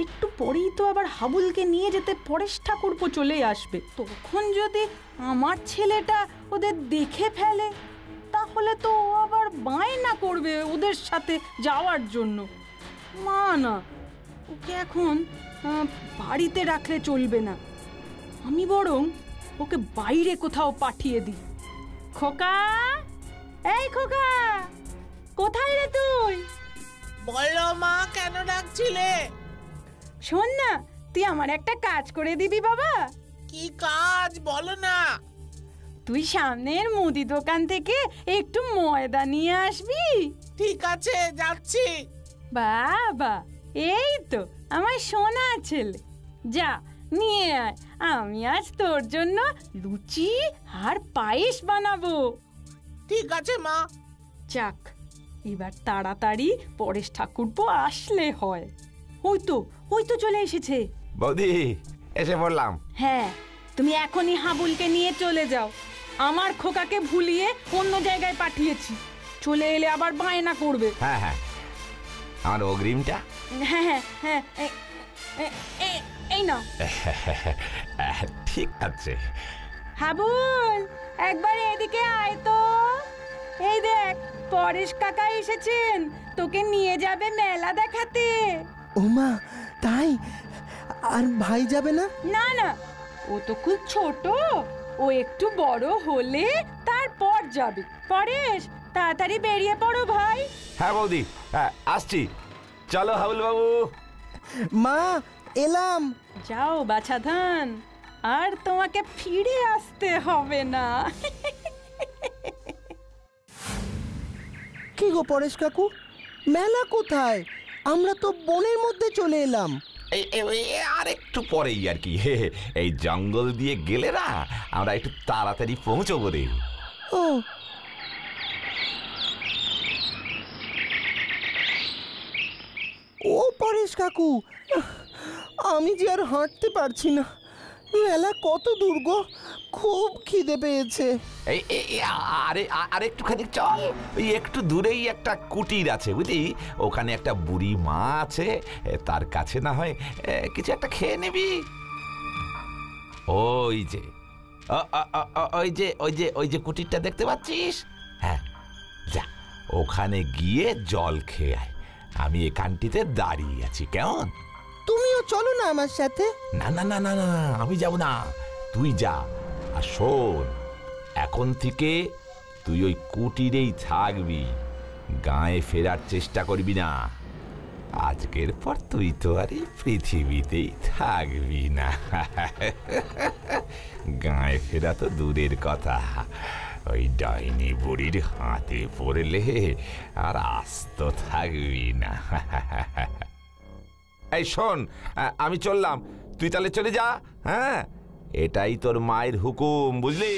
একটু পরেই তো আবার হাবুলকে নিয়ে যেতে পরেশ ঠাকুরপো চলে আসবে। তখন যদি আমার ছেলেটা ওদের দেখে ফেলে তাহলে তো ও আবার বায়না করবে ওদের সাথে যাওয়ার জন্য। মা না, ওকে এখন বাড়িতে রাখলে চলবে না। আমি বরং ওকে বাইরে কোথাও পাঠিয়ে দিই। খোকা, এই খোকা, কোথায় রে তুই? বলো মা, কেন ডাকছিলে? শোন না, তুই আমার একটা কাজ করে দিবি বাবা। কি কাজ বলো না। তুই সামনের মুদি দোকান থেকে একটু ময়দা নিয়ে আসবি। ঠিক আছে, যাচ্ছি। বাবা, এই তো আমার সোনা ছেলে, যা নিয়ে আয়। আমি আজ তোর জন্য লুচি আর পায়েস বানাবো। ঠিক আছে মা। যাক, এবার তাড়াতাড়ি পরেশ ঠাকুরপো আসলে হয়। ওই তো চলে এসেছে। বৌদি, এসে পড়লাম। হ্যাঁ, তুমি এখনই হাবুলকে নিয়ে চলে যাও। আমার খোকাকে ভুলিয়ে অন্য জায়গায় পাঠিয়েছি, চলে এলে আবার বায়না করবে। হ্যাঁ হ্যাঁ, আমার অগ্রিমটা। হ্যাঁ হ্যাঁ হ্যাঁ, এই নাও। ঠিক আছে। হাবুল, একবার এদিকে আয় তো। এই দেখ, পরেশ কাকা এসেছেন, তোকে নিয়ে যাবে মেলা দেখাতে। ওমা, তাই? আর ভাই যাবে না? না না, ও তো খুব ছোট, ও একটু বড় হলে তারপর যাবে। পরেশ, তাড়াতাড়ি বেরিয়ে পড়ো ভাই। হ্যাঁ বৌদি, আসছি। চলো হাবুল বাবু। মা, এলাম। যাও বাছাধান, আর তোমাকে ফিরে আসতে হবে না। কি গো পরেশ কাকু, মেলা কোথায়? আমরা তো বনের মধ্যে চলে এলাম। আর একটু পরেই আর কি, এই জঙ্গল দিয়ে গেলে না আমরা একটু তাড়াতাড়ি পৌঁছবো রে। ও, ও পরেশ কাকু, আমি যে আর হাঁটতে পারছি না। মেলা কত দূর গো, খুব খিদে পেয়েছে। আরে একটুখানি চল, ওই একটু দূরেই একটা কুটির আছে বুঝলি, ওখানে একটা বুড়ি মা আছে, তার কাছে না হয় কিছু একটা খেয়ে নিবি। ওই যে কুটিরটা দেখতে পাচ্ছিস, হ্যাঁ যা, ওখানে গিয়ে জল খেয়ে আয়। আমি এখানটিতে দাঁড়িয়ে আছি, কেমন? তুমিও চলো না আমার সাথে। না না না না না, আমি যাব না, তুই যা। আর শোন, এখন থেকে তুই ওই কুটিরেই থাকবি, গায়ে ফেরার চেষ্টা করবি না। আজকের পর তুই তো আর এই পৃথিবীতেই থাকবি না। গায়ে ফেরা তো দূরের কথা, ওই ডাইনি বুড়ির হাতে পড়লে আর আস্ত থাকবি না। এই শোন, আমি চললাম, তুই তাহলে চলে যা। হ্যাঁ, এটাই তোর মায়ের হুকুম, বুঝলি?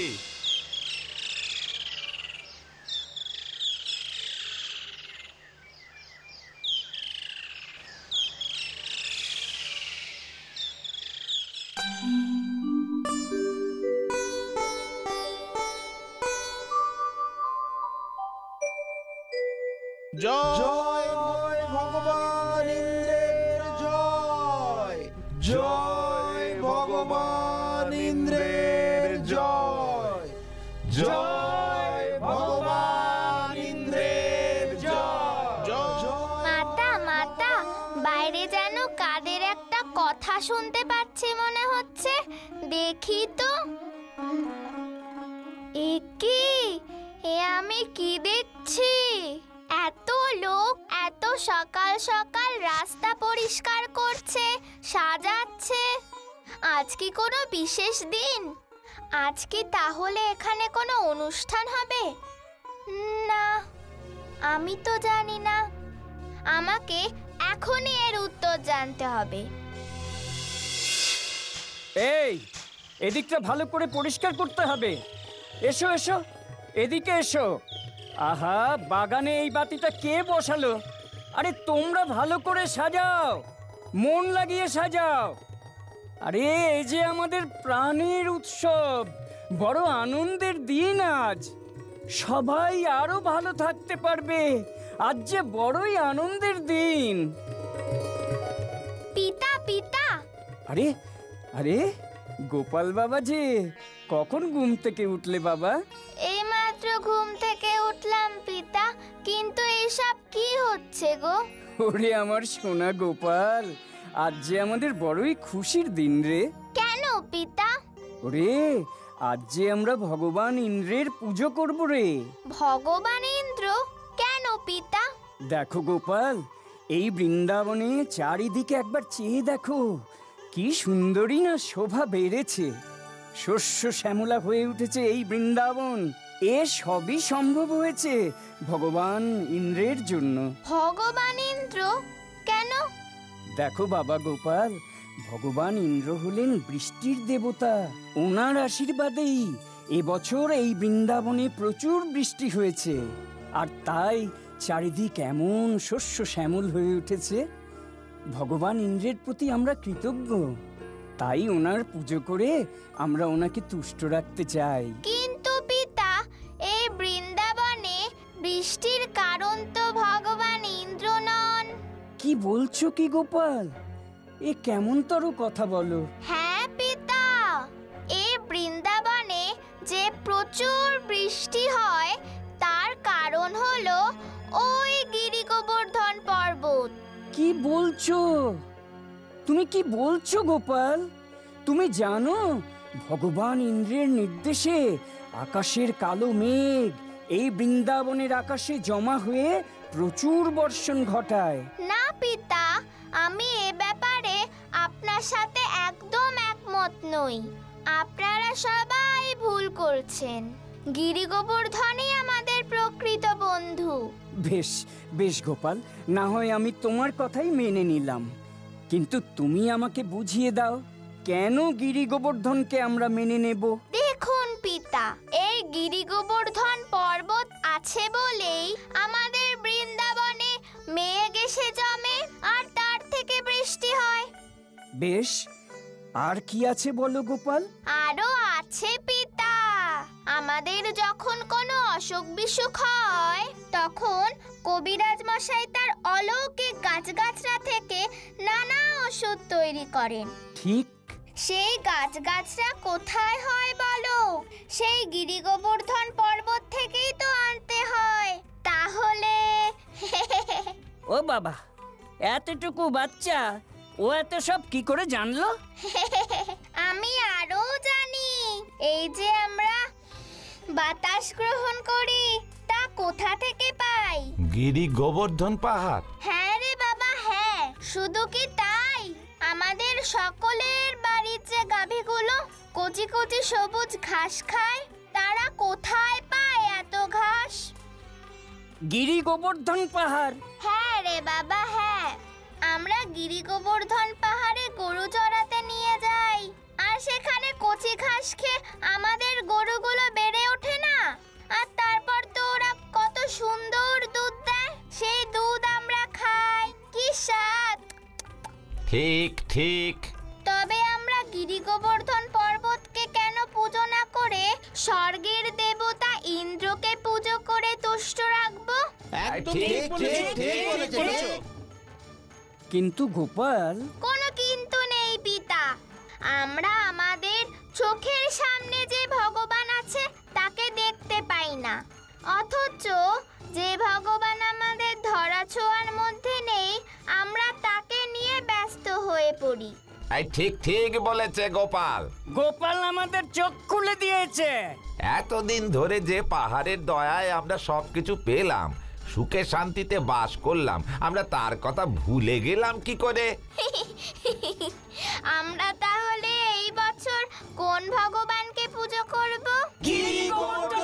জয় ভগবান ইন্দ্রের জয়, জয় ভগবান ইন্দ্রের জয়, জয় ভগবান ইন্দ্রের জয়। মাতা মাতা, বাইরে যেন কাদের একটা কথা শুনতে পাচ্ছি মনে হচ্ছে, দেখি তো। এ কি, এ আমি কি দেখছি? এত লোক এত সকাল সকাল রাস্তা পরিষ্কার করছে, সাজাচ্ছে। আজ কি কোনো বিশেষ দিন? আজ কি তাহলে এখানে কোনো অনুষ্ঠান হবে? না, আমি তো জানি না। আমাকে এখনই এর উত্তর জানতে হবে। এই, এদিকটা ভালো করে পরিষ্কার করতে হবে। এসো এসো, এদিকে এসো। আহা, বাগানে এই বাতিটা কে বসালো? আরে তোমরা ভালো করে সাজাও, মন লাগিয়ে সাজাও। আরে এই যে আমাদের প্রাণের উৎসব, বড় আনন্দের দিন আজ। সবাই আরো ভালো থাকতে পারবে, আজ যে বড়ই আনন্দের দিন। পিতা পিতা, আরে আরে গোপাল বাবা যে, কখন ঘুম থেকে উঠলে বাবা? এইমাত্র ঘুম থেকে উঠলাম পিতা, কিন্তু এসব কি হচ্ছে গো? ওরে আমার সোনা গোপাল, আজ যে আমাদের বড়ই খুশির দিন রে। কেন পিতা? ওরে, আজ যে আমরা ভগবান ইন্দ্রের পুজো করব রে। ভগবান ইন্দ্র? কেন পিতা? দেখো গোপাল, এই বৃন্দাবনে চারিদিকে একবার চেয়ে দেখো, কি সুন্দরী না শোভা বেড়েছে। শস্য শ্যামলা হয়ে উঠেছে এই বৃন্দাবন। এ সবই সম্ভব হয়েছে ভগবান ইন্দ্রের জন্য। ভগবান ইন্দ্র কেন? দেখো বাবা গোপাল, ভগবান ইন্দ্র হলেন বৃষ্টির দেবতা। ওনার আশীর্বাদেই এবছর এই বৃন্দাবনে প্রচুর বৃষ্টি হয়েছে, আর তাই চারিদিক এমন শস্য শ্যামল হয়ে উঠেছে। ভগবান ইন্দ্রের প্রতি আমরা কৃতজ্ঞ, তাই ওনার পুজো করে আমরা ওনাকে তুষ্ট রাখতে চাই। কিন্তু পিতা, এই বৃন্দাবনে বৃষ্টির কারণ তো ভগবান ইন্দ্র নন। কি বলছো কি গোপাল? এ কেমন তর কথা বলো? হ্যাঁ পিতা, এই বৃন্দাবনে যে প্রচুর বৃষ্টি হয় তার কারণ হলো ওই গিরি গোবর্ধন পর্বত। কি বলছো? তুমি কি বলছো গোপাল? তুমি জানো ভগবান ইন্দ্রের নির্দেশে আকাশের কালো মেঘ এই বৃন্দাবনের আকাশে জমা হয়ে প্রচুর বর্ষণ ঘটায়। না পিতা, আমি এ ব্যাপারে আপনার সাথে একদম একমত নই। আপনারা সবাই ভুল করছেন। গিরি গোবর্ধনই আমাদের প্রকৃত বন্ধু। বেশ বেশ গোপাল, না হয় আমি তোমার কথাই মেনে নিলাম, কিন্তু তুমি আমাকে বুঝিয়ে দাও কেন গিরি গোবর্ধনকে আমরা মেনে নেব। দেখুন পিতা, এই গিরি গোবর্ধন পর্বত আছে বলেই আমাদের বৃন্দাবনে মেঘ এসে জমে আর তার থেকে বৃষ্টি হয়। বেশ, আর কি আছে বলো গোপাল? আরো আছে পিতা, আমাদের যখন কোনো অসুখ বিসুখ হয় তখন কবিরাজ মশাই তার অলৌকিক গাছগাছরা থেকে নানা ওষুধ তৈরি করেন। ঠিক। সেই গাছগাছরা কোথায় হয় বলো? সেই গিরি গোবর্ধন পর্বত থেকেই তো আনতে হয়। তাহলে ও বাবা, এতটুকু বাচ্চা ও এত সব কি করে জানলো? আমি আরো জানি। এই যে আমরা বাতাস গ্রহণ করি তা কোথা থেকে পাই? গিরি গোবর্ধন পাহাড়। হ্যাঁ রে বাবা, হ্যাঁ। শুধু কি তাই, আমাদের সকলের বাড়ির যে গাভীগুলো কচি কচি সবুজ ঘাস খায়, তারা কোথায় পায় এত ঘাস? গিরি গোবর্ধন পাহাড়। হ্যাঁ রে বাবা, হ্যাঁ। আমরা গিরি গোবর্ধন পাহাড়ে গরু চড়াতে নিয়ে যাই, আর সেখানে কচি ঘাস খেয়ে আমাদের গরুগুলো বেড়ে ওঠে না? আর তারপর তো ওরা কত সুন্দর দুধ দেয়, সেই দুধ আমরা খাই। কি স্বাদ! ঠিক ঠিক। তবে আমরা গিরি গোবর্ধন পর্বতকে কেন পুজো না করে স্বর্গের দেবতা ইন্দ্রকে পুজো করে তুষ্ট রাখবো? একদম ঠিক, ঠিক ঠিক ঠিক বলেছো। কিন্তু গোপাল, কোনো কিন্তু নেই পিতা। আমরা আমাদের চোখের সামনে যে ভগবান আছে তাকে দেখতে পাই না, অথচ যে ভগবান আমাদের ধরাছোঁয়ার মধ্যে নেই আমরা তাকে নিয়ে ব্যস্ত হয়ে পড়ি। এই ঠিক ঠিক বলেছে গোপাল। গোপাল আমাদের চোখ খুলে দিয়েছে। এতদিন ধরে যে পাহাড়ের দয়ায় আমরা সবকিছু পেলাম, সুখে শান্তিতে বাস করলাম, আমরা তার কথা ভুলে গেলাম কি করে? আমরা তাহলে এই বছর কোন ভগবানকে পুজো করব? গিরি গোবর্ধন